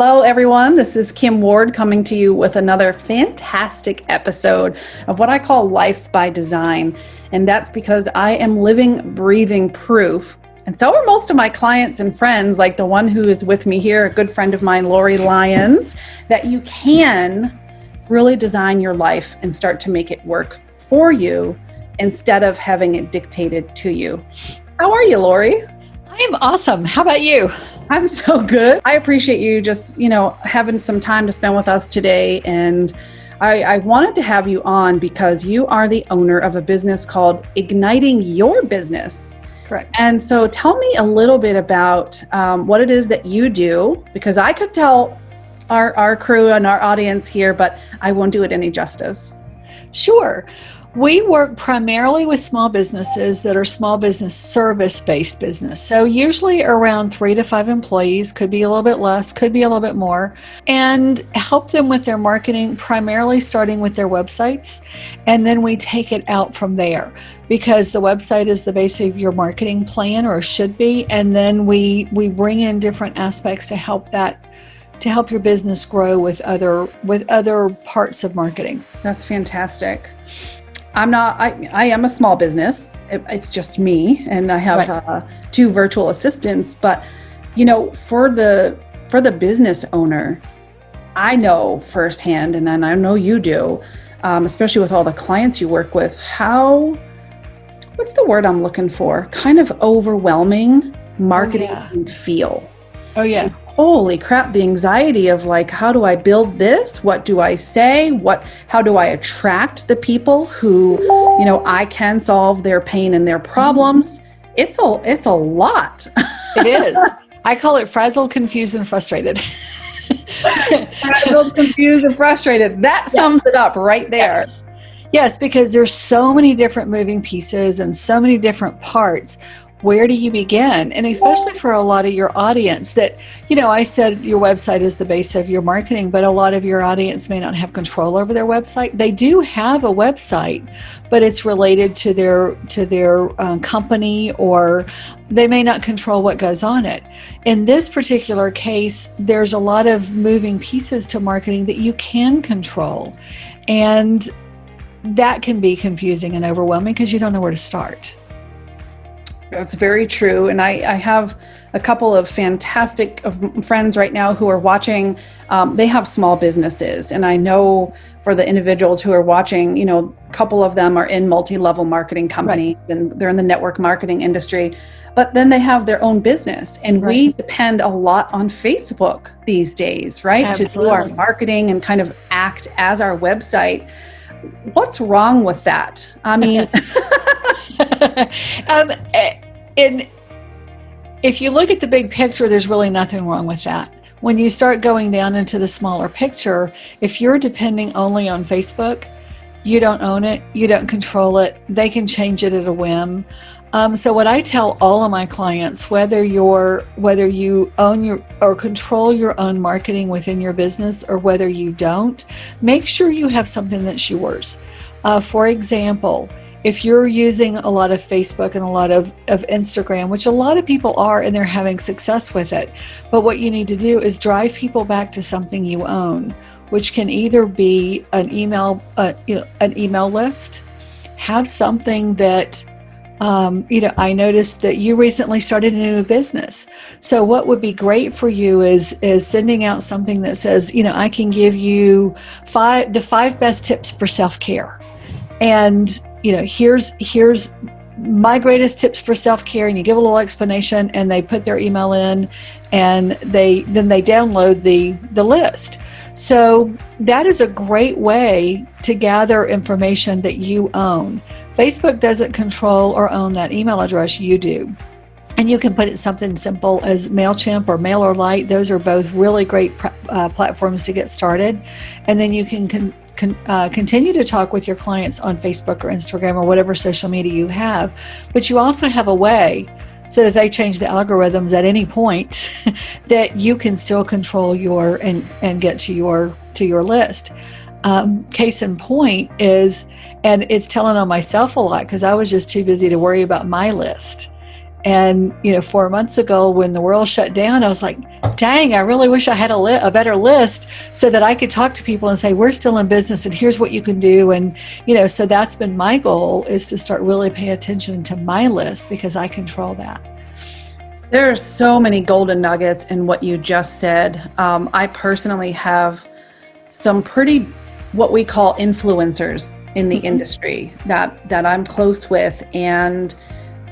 Hello, everyone. This is Kim Ward coming to you with another fantastic episode of what I call Life by Design. And that's because I am living, breathing proof. And so are most of my clients and friends, like the one who is with me here, a good friend of mine, Lori Lyons, that you can really design your life and start to make it work for you instead of having it dictated to you. How are you, Lori? I am awesome. How about you? I'm so good. I appreciate you just, having some time to spend with us today. And I wanted to have you on because you are the owner of a business called Igniting Your Business. Correct. And so tell me a little bit about what it is that you do, because I could tell our crew and our audience here, but I won't do it any justice. Sure. We work primarily with small businesses that are small business service-based business. So usually around 3 to 5 employees, could be a little bit less, could be a little bit more, and help them with their marketing, primarily starting with their websites. And then we take it out from there because the website is the base of your marketing plan, or should be. And then we bring in different aspects to help your business grow with other parts of marketing. That's fantastic. I am a small business. It's just me, and I have 2 virtual assistants. But, for the business owner, I know firsthand, and I know you do, especially with all the clients you work with, what's the word I'm looking for? Kind of overwhelming marketing can feel. Oh, yeah. And holy crap, the anxiety of how do I build this? What do I say? How do I attract the people who, I can solve their pain and their problems? It's a lot. It is. I call it frazzled, confused, and frustrated. Frazzled, confused, and frustrated. That sums it up right there. Yes, because there's so many different moving pieces and so many different parts. Where do you begin? And especially for a lot of your audience that, I said your website is the base of your marketing, but a lot of your audience may not have control over their website. They do have a website, but it's related to their company, or they may not control what goes on it. In this particular case, there's a lot of moving pieces to marketing that you can control. And that can be confusing and overwhelming because you don't know where to start. That's very true. And I have a couple of fantastic friends right now who are watching. They have small businesses. And I know for the individuals who are watching, a couple of them are in multi-level marketing companies, and they're in the network marketing industry. But then they have their own business. And we depend a lot on Facebook these days, right? Absolutely. To do our marketing and kind of act as our website. What's wrong with that? I mean... And if you look at the big picture, there's really nothing wrong with that. When you start going down into the smaller picture, if you're depending only on Facebook, you don't own it, you don't control it, they can change it at a whim. So what I tell all of my clients, whether you own or control your own marketing within your business, or whether you don't, make sure you have something that's yours. For example, if you're using a lot of Facebook and a lot of Instagram, which a lot of people are, and they're having success with it, but what you need to do is drive people back to something you own, which can either be an email list. Have something that, I noticed that you recently started a new business. So what would be great for you is sending out something that says, I can give you the 5 best tips for self-care. And here's my greatest tips for self-care, and you give a little explanation, and they put their email in, and they download the list. So that is a great way to gather information that you own. Facebook doesn't control or own that email address, you do. And you can put it something simple as MailChimp or MailerLite. Those are both really great platforms to get started. And then you can continue to talk with your clients on Facebook or Instagram or whatever social media you have. But you also have a way, so that they change the algorithms at any point, that you can still control and get to your list. Case in point is, and it's telling on myself a lot because I was just too busy to worry about my list. And 4 months ago when the world shut down, I was like, dang, I really wish I had a better list so that I could talk to people and say, we're still in business and here's what you can do. And so that's been my goal, is to start really paying attention to my list, because I control that. There are so many golden nuggets in what you just said. I personally have some pretty, what we call influencers in the industry that I'm close with. And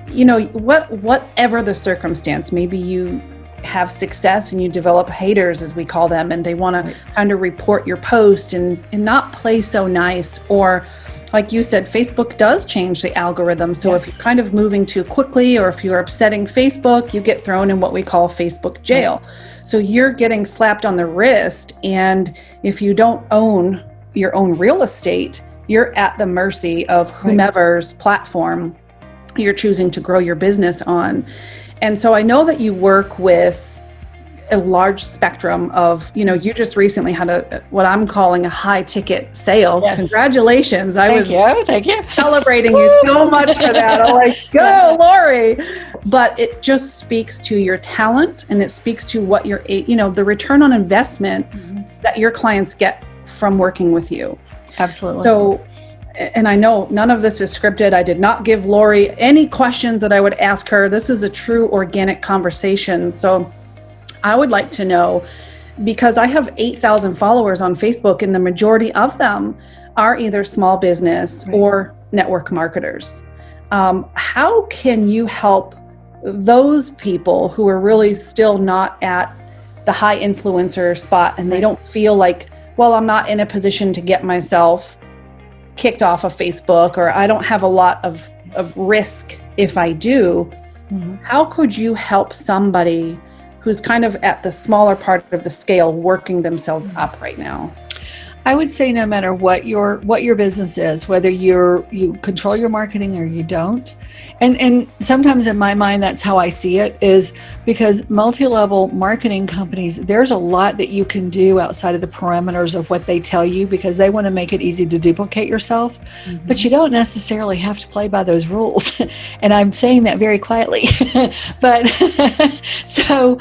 whatever the circumstance, maybe you have success and you develop haters, as we call them, and they want to kind of report your post and not play so nice. Or like you said, Facebook does change the algorithm. So if you're kind of moving too quickly, or if you're upsetting Facebook, you get thrown in what we call Facebook jail. So you're getting slapped on the wrist. And if you don't own your own real estate, you're at the mercy of whomever's platform you're choosing to grow your business on. And so I know that you work with a large spectrum of, you just recently had what I'm calling a high ticket sale. Yes. Congratulations. Thank you. Celebrating you so much for that. I'm like, go Lori. But it just speaks to your talent, and it speaks to what the return on investment that your clients get from working with you. Absolutely. So, and I know none of this is scripted. I did not give Lori any questions that I would ask her. This is a true organic conversation. So I would like to know, because I have 8,000 followers on Facebook, and the majority of them are either small business or network marketers. How can you help those people who are really still not at the high influencer spot, and they don't feel like, well, I'm not in a position to get myself kicked off of Facebook, or I don't have a lot of risk if I do? How could you help somebody who's kind of at the smaller part of the scale working themselves up right now? I would say no matter what your business is, whether you control your marketing or you don't, and sometimes in my mind that's how I see it, is because multi-level marketing companies, there's a lot that you can do outside of the parameters of what they tell you, because they want to make it easy to duplicate yourself, but you don't necessarily have to play by those rules. And I'm saying that very quietly. But so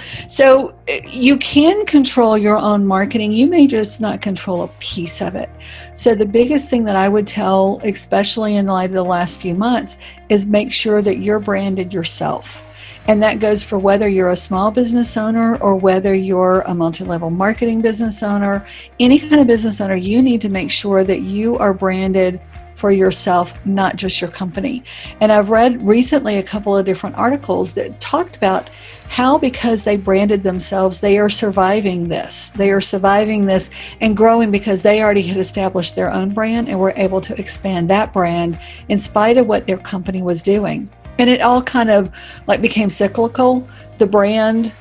you can control your own marketing. You may just not control a piece of it. So the biggest thing that I would tell, especially in light of the last few months, is make sure that you're branded yourself. And that goes for whether you're a small business owner or whether you're a multi-level marketing business owner. Any kind of business owner, you need to make sure that you are branded for yourself, not just your company. And I've read recently a couple of different articles that talked about how, because they branded themselves, they are surviving this. They are surviving this and growing because they already had established their own brand and were able to expand that brand in spite of what their company was doing. And it all kind of like became cyclical. The brand,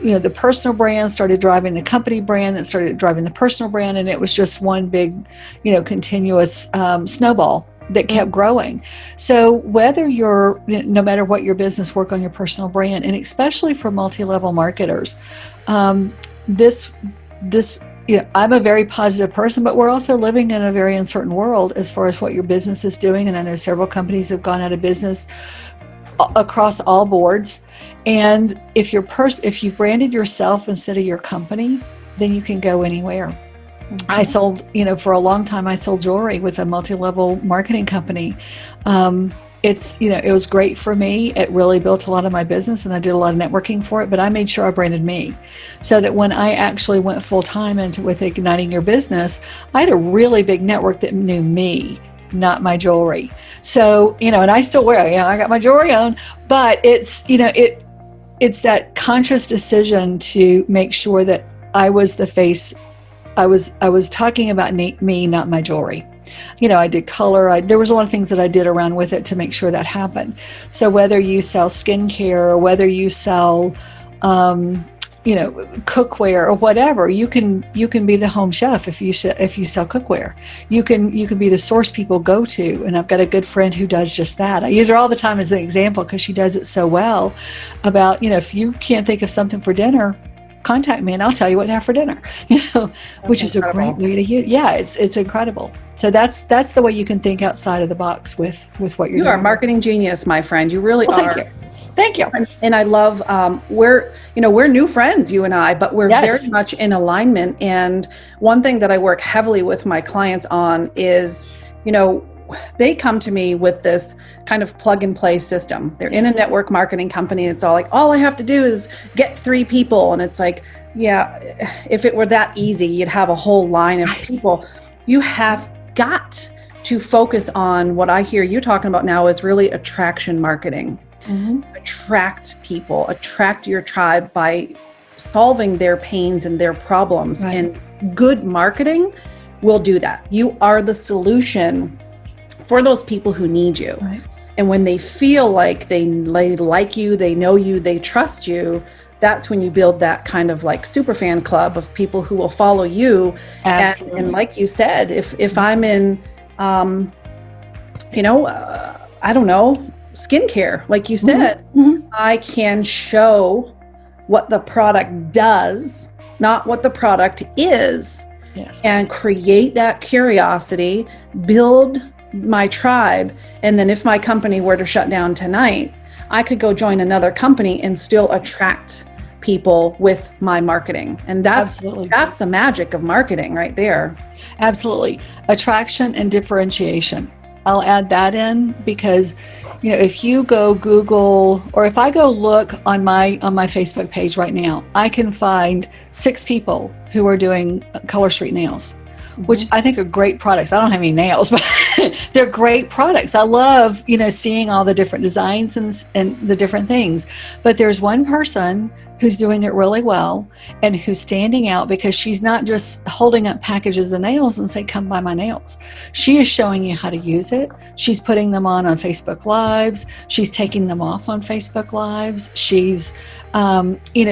the personal brand started driving the company brand, that started driving the personal brand, and it was just one big, continuous snowball that kept growing. So whether no matter what your business, work on your personal brand, and especially for multi-level marketers, I'm a very positive person, but we're also living in a very uncertain world as far as what your business is doing. And I know several companies have gone out of business across all boards. And if you've branded yourself instead of your company, then you can go anywhere. I sold, for a long time, I sold jewelry with a multi-level marketing company. It was great for me. It really built a lot of my business, and I did a lot of networking for it, but I made sure I branded me so that when I actually went full time with Igniting Your Business, I had a really big network that knew me, not my jewelry. So, and I still wear it. I got my jewelry on, but it's that conscious decision to make sure that I was the face. I was talking about me, not my jewelry. I did color. There was a lot of things that I did around with it to make sure that happened. So whether you sell skincare or whether you sell, cookware or whatever, you can be the home chef if you sell cookware. You can be the source people go to. And I've got a good friend who does just that. I use her all the time as an example because she does it so well. About if you can't think of something for dinner, contact me and I'll tell you what to have for dinner, which is incredible. A great way to use. Yeah, it's incredible. So that's the way you can think outside of the box with what you're doing. You are a marketing genius, my friend. You really are. Thank you. And I love, we're new friends, you and I, but we're very much in alignment. And one thing that I work heavily with my clients on is, they come to me with this kind of plug and play system. They're in a network marketing company. It's all like, all I have to do is get 3 people. And it's like, yeah, if it were that easy, you'd have a whole line of people. You have got to focus on what I hear you talking about now is really attraction marketing. Mm-hmm. Attract people, attract your tribe by solving their pains and their problems. Right. And good marketing will do that. You are the solution for those people who need you. Right. And when they feel like they like you, they know you, they trust you, that's when you build that kind of like super fan club of people who will follow you. Absolutely. And like you said, if I'm in, I don't know, skincare, like you said, mm-hmm. I can show what the product does, not what the product is, and create that curiosity, build my tribe. And then if my company were to shut down tonight, I could go join another company and still attract people with my marketing. And that's the magic of marketing right there. Absolutely. Attraction and differentiation. I'll add that in because, if you go Google, or if I go look on my Facebook page right now, I can find 6 people who are doing Color Street nails, which I think are great products. I don't have any nails, but they're great products. I love, seeing all the different designs and the different things. But there's one person who's doing it really well and who's standing out because she's not just holding up packages of nails and say, come buy my nails. She is showing you how to use it. She's putting them on Facebook Lives. She's taking them off on Facebook Lives. She's,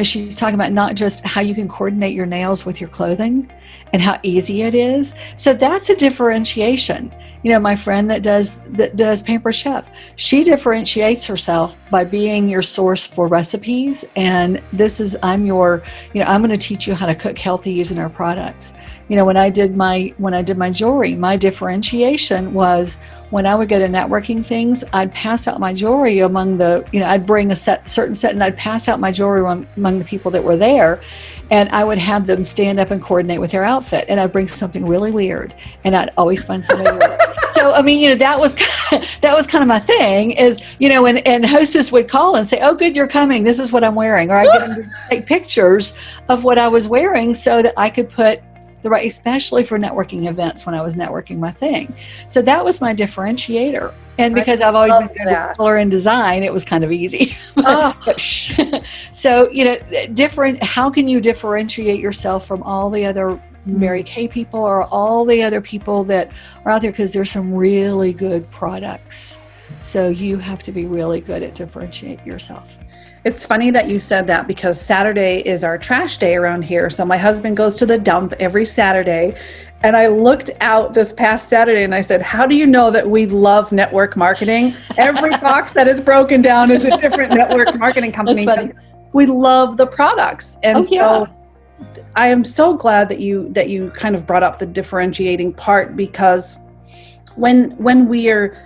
she's talking about not just how you can coordinate your nails with your clothing and how easy it is. So that's a differentiation. My friend that does Pamper Chef, she differentiates herself by being your source for recipes. And I'm going to teach you how to cook healthy using our products. When I did my jewelry, my differentiation was when I would go to networking things, I'd pass out my jewelry among I'd bring a certain set and I'd pass out my jewelry among the people that were there. And I would have them stand up and coordinate with their outfit. And I'd bring something really weird. And I'd always find something weird. So, that was kind of my thing is, and hostess would call and say, oh, good, you're coming. This is what I'm wearing. Or I'd get them to take pictures of what I was wearing so that I could put the right, especially for networking events when I was networking my thing. So that was my differentiator. And because I've always been good at color and design, it was kind of easy. So, how can you differentiate yourself from all the other Mary Kay people or all the other people that are out there? Because there's some really good products. So you have to be really good at differentiate yourself. It's funny that you said that because Saturday is our trash day around here. So my husband goes to the dump every Saturday. And I looked out this past Saturday and I said, how do you know that we love network marketing? Every box that is broken down is a different network marketing company. We love the products. And so I am so glad that you kind of brought up the differentiating part, because when we are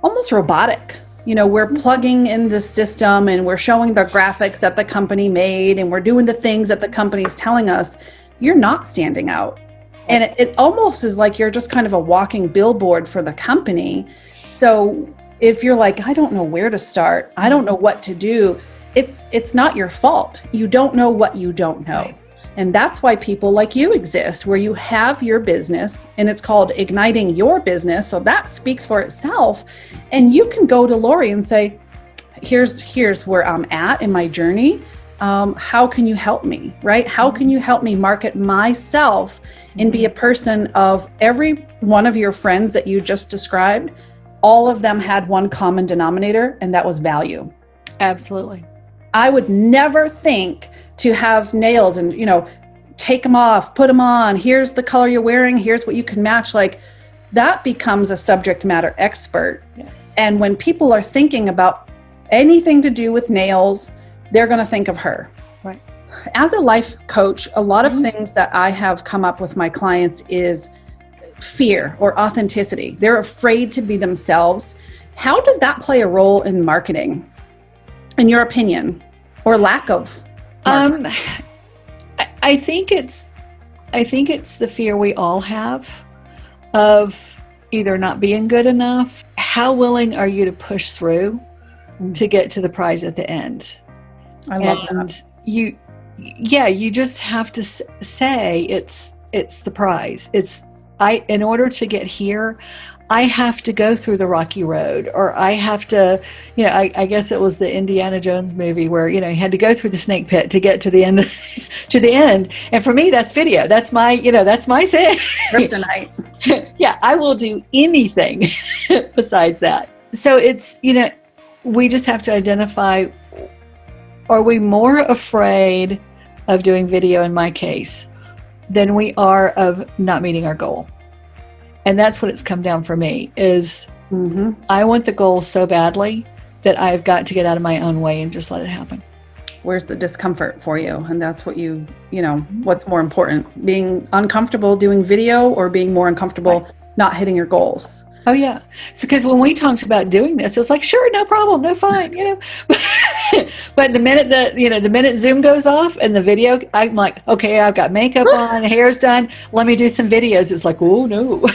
almost robotic, we're plugging in the system and we're showing the graphics that the company made and we're doing the things that the company is telling us, you're not standing out. And it almost is like you're just kind of a walking billboard for the company. So if you're like, I don't know where to start, I don't know what to do, it's not your fault. You don't know what you don't know. Right. And that's why people like you exist, where you have your business and it's called Igniting Your Business. So that speaks for itself. And you can go to Lori and say, here's where I'm at in my journey. How can you help me, right? How can you help me market myself and be a person of every one of your friends that you just described? All of them had one common denominator, and that was value. Absolutely. I would never think to have nails and, take them off, put them on. Here's the color you're wearing. Here's what you can match. Like that becomes a subject matter expert. Yes. And when people are thinking about anything to do with nails, they're going to think of her. Right. as a life coach, a lot of things that I have come up with my clients is fear or authenticity. They're afraid to be themselves. How does that play a role in marketing, in your opinion, or lack of? I think it's the fear we all have of either not being good enough. How willing are you to push through to get to the prize at the end? I love that. You just have to say it's the prize. In order to get here, I have to go through the rocky road, or I have to, I guess it was the Indiana Jones movie where, he had to go through the snake pit to get to the end, And for me, that's video. That's my thing. Kryptonite. Yeah, I will do anything besides that. So it's, we just have to identify, are we more afraid of doing video in my case than we are of not meeting our goal? And that's what it's come down for me is I want the goal so badly that I've got to get out of my own way and just let it happen. Where's the discomfort for you? And that's what what's more important, being uncomfortable doing video or being more uncomfortable not hitting your goals? Oh yeah. So, because when we talked about doing this, it was like, sure, no problem, no fine, But the minute Zoom goes off and the video, I'm like, okay, I've got makeup on, hair's done. Let me do some videos. It's like, oh no.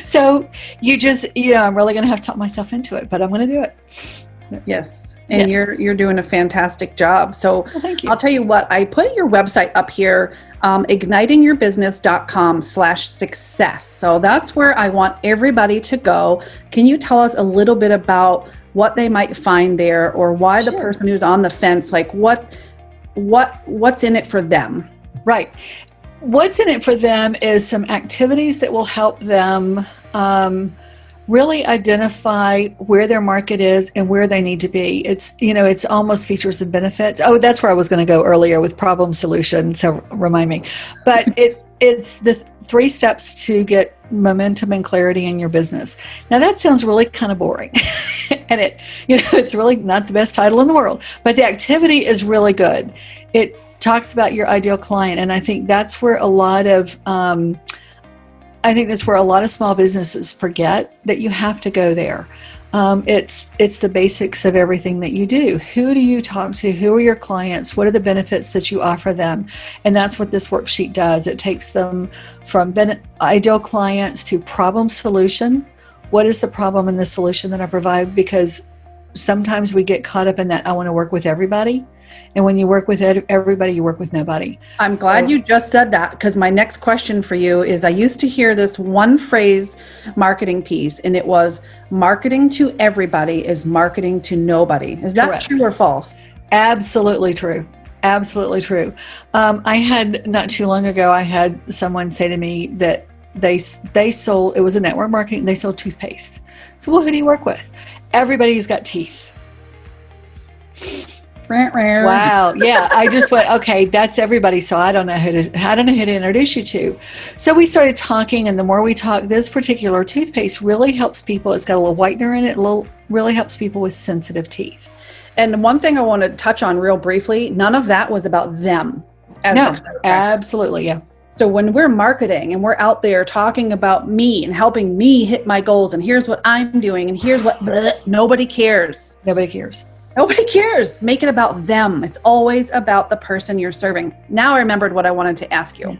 So you just, I'm really going to have to talk myself into it, but I'm going to do it. Yes. And you're doing a fantastic job. So thank you. I'll tell you what, I put your website up here, ignitingyourbusiness.com/success. So that's where I want everybody to go. Can you tell us a little bit about what they might find there, or why the person who's on the fence, like what's in it for them? Right. What's in it for them is some activities that will help them really identify where their market is and where they need to be. It's almost features and benefits. Oh, that's where I was going to go earlier with problem solution. So remind me. But it's the 3 steps to get momentum and clarity in your business. Now that sounds really kind of boring. And it's really not the best title in the world, but the activity is really good. It talks about your ideal client. And I think that's where a lot of small businesses forget that you have to go there. It's the basics of everything that you do. Who do you talk to? Who are your clients? What are the benefits that you offer them? And that's what this worksheet does. It takes them from ideal clients to problem solution. What is the problem and the solution that I provide? Because sometimes we get caught up in that, I want to work with everybody. And when you work with everybody, you work with nobody. I'm glad you just said that, because my next question for you is, I used to hear this one phrase marketing piece, and it was, marketing to everybody is marketing to nobody. Is that Correct. True or false? Absolutely true. Absolutely true. I had, not too long ago, I had someone say to me that they sold, it was a network marketing, they sold toothpaste. So, well, who do you work with? Everybody's got teeth. Wow. Yeah. I just went, okay, that's everybody. So I don't know who to introduce you to. So we started talking, and the more we talked, this particular toothpaste really helps people. It's got a little whitener in it. Really helps people with sensitive teeth. And one thing I want to touch on real briefly, none of that was about them. No, absolutely. Yeah. So when we're marketing and we're out there talking about me and helping me hit my goals, and here's what I'm doing, and here's what, nobody cares. Nobody cares. Nobody cares. Make it about them. It's always about the person you're serving. Now I remembered what I wanted to ask you.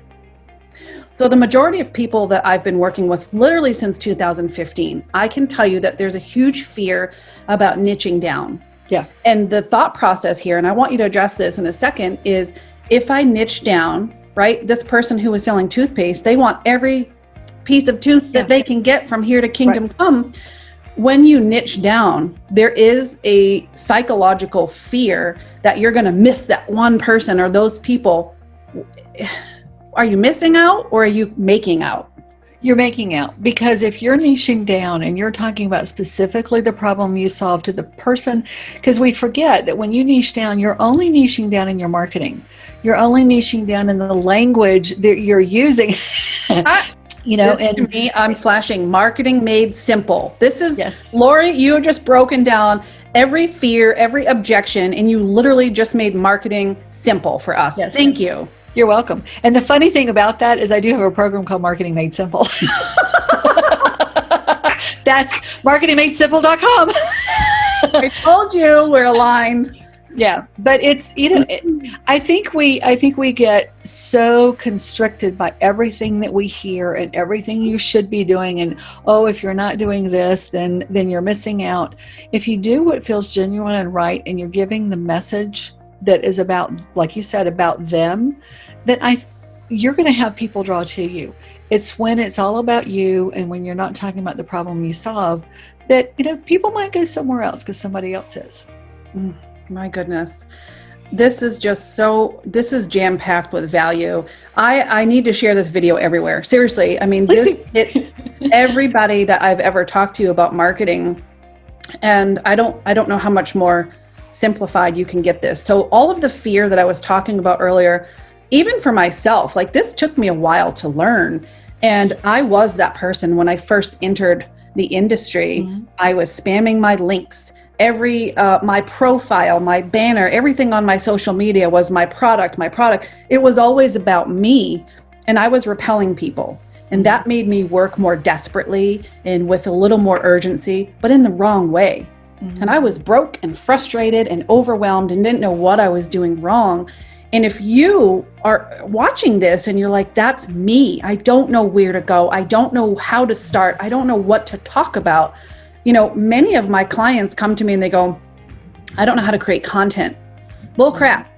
So the majority of people that I've been working with literally since 2015, I can tell you that there's a huge fear about niching down. Yeah. And the thought process here, and I want you to address this in a second, is if I niche down, right, this person who is selling toothpaste, they want every piece of tooth that they can get from here to kingdom come. When you niche down, there is a psychological fear that you're going to miss that one person or those people. Are you missing out, or are you making out? You're making out, because if you're niching down and you're talking about specifically the problem you solve to the person, because we forget that when you niche down, you're only niching down in your marketing. You're only niching down in the language that you're using. To me, I'm flashing marketing made simple. This is, yes. Lori, you have just broken down every fear, every objection, and you literally just made marketing simple for us. Yes. Thank you. You're welcome. And the funny thing about that is I do have a program called Marketing Made Simple. That's marketingmadesimple.com. I told you we're aligned. Yeah, but it's, I think we get so constricted by everything that we hear and everything you should be doing, and if you're not doing this, then you're missing out. If you do what feels genuine and right, and you're giving the message that is about, like you said, about them, then you're going to have people draw to you. It's when it's all about you, and when you're not talking about the problem you solve, that people might go somewhere else because somebody else is. My goodness. This is jam-packed with value. I need to share this video everywhere. Seriously. I mean, this hits everybody that I've ever talked to about marketing. And I don't know how much more simplified you can get this. So all of the fear that I was talking about earlier, even for myself, like this took me a while to learn. And I was that person when I first entered the industry. Mm-hmm. I was spamming my links. My profile, my banner, everything on my social media was my product. It was always about me, and I was repelling people. And that made me work more desperately and with a little more urgency, but in the wrong way. Mm-hmm. And I was broke and frustrated and overwhelmed and didn't know what I was doing wrong. And if you are watching this and you're like, that's me, I don't know where to go, I don't know how to start, I don't know what to talk about. Many of my clients come to me and they go, I don't know how to create content. Bull crap.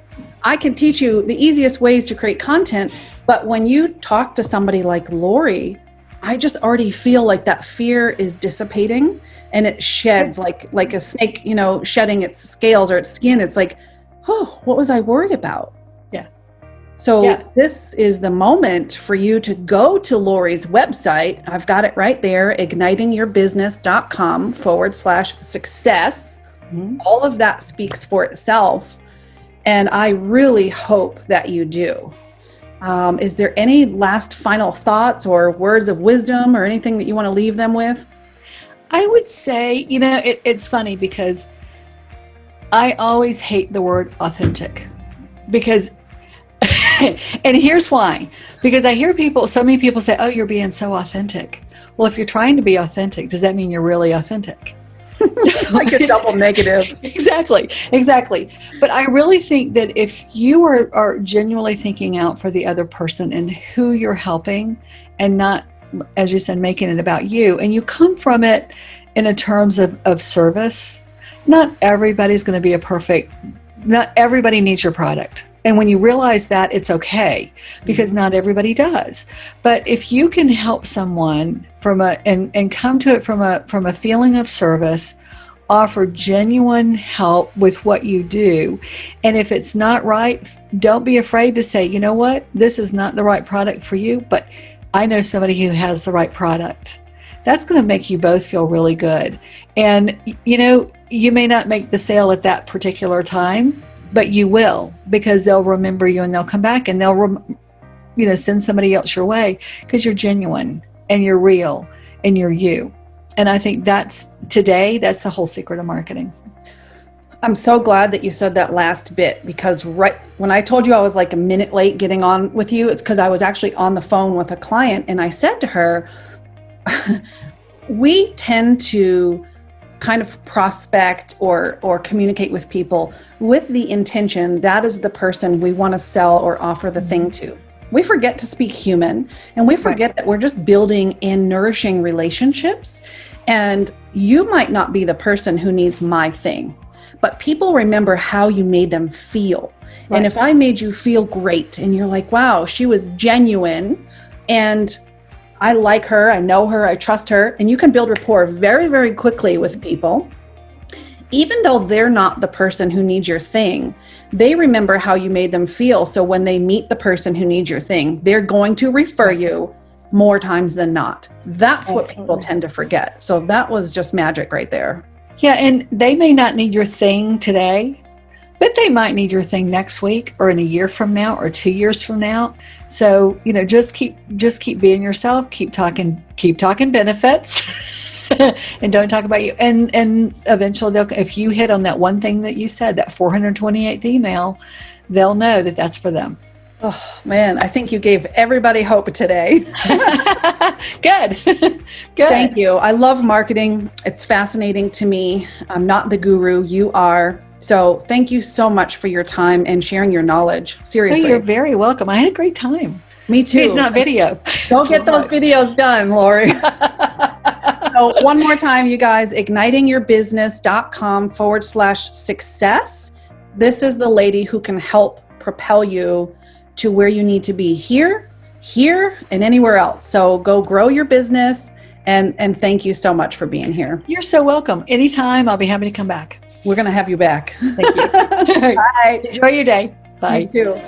I can teach you the easiest ways to create content. But when you talk to somebody like Lori, I just already feel like that fear is dissipating, and it sheds like a snake, shedding its scales or its skin. It's like, oh, what was I worried about? So This is the moment for you to go to Lori's website. I've got it right there, ignitingyourbusiness.com/success. Mm-hmm. All of that speaks for itself. And I really hope that you do. Is there any last final thoughts or words of wisdom or anything that you want to leave them with? I would say, it's funny because I always hate the word authentic, because and here's why. Because I hear so many people say, oh, you're being so authentic. Well, if you're trying to be authentic, does that mean you're really authentic? Like a double negative. Exactly. But I really think that if you are genuinely thinking out for the other person and who you're helping, and not, as you said, making it about you, and you come from it in a terms of service, not everybody's going to be not everybody needs your product. And when you realize that, it's okay, because not everybody does. But if you can help someone and come to it from a feeling of service, offer genuine help with what you do, and if it's not right, don't be afraid to say, you know what, this is not the right product for you, but I know somebody who has the right product. That's going to make you both feel really good. And you may not make the sale at that particular time, but you will, because they'll remember you and they'll come back and they'll send somebody else your way, because you're genuine and you're real and you're you. And I think that's the whole secret of marketing. I'm so glad that you said that last bit, because right when I told you I was like a minute late getting on with you, it's because I was actually on the phone with a client, and I said to her, we tend to kind of prospect or communicate with people with the intention that is the person we want to sell or offer the thing to. We forget to speak human, and we forget that we're just building and nourishing relationships. And you might not be the person who needs my thing, but people remember how you made them feel. Right. And if I made you feel great and you're like, wow, she was genuine, and I like her, I know her, I trust her, and you can build rapport very, very quickly with people. Even though they're not the person who needs your thing, they remember how you made them feel. So when they meet the person who needs your thing, they're going to refer you more times than not. That's what people tend to forget. So that was just magic right there. Yeah, and they may not need your thing today, but they might need your thing next week or in a year from now or 2 years from now. So, just keep being yourself, keep talking benefits and don't talk about you. And eventually if you hit on that one thing that you said, that 428th email, they'll know that that's for them. Oh man, I think you gave everybody hope today. Good. Good. Thank you. I love marketing. It's fascinating to me. I'm not the guru, you are. So thank you so much for your time and sharing your knowledge. Seriously. Oh, you're very welcome. I had a great time. Me too. It's not video. Go get those videos done, Lori. So one more time, you guys, ignitingyourbusiness.com/success. This is the lady who can help propel you to where you need to be here, and anywhere else. So go grow your business, and thank you so much for being here. You're so welcome. Anytime, I'll be happy to come back. We're going to have you back. Thank you. Bye. Enjoy your day. Bye. You too.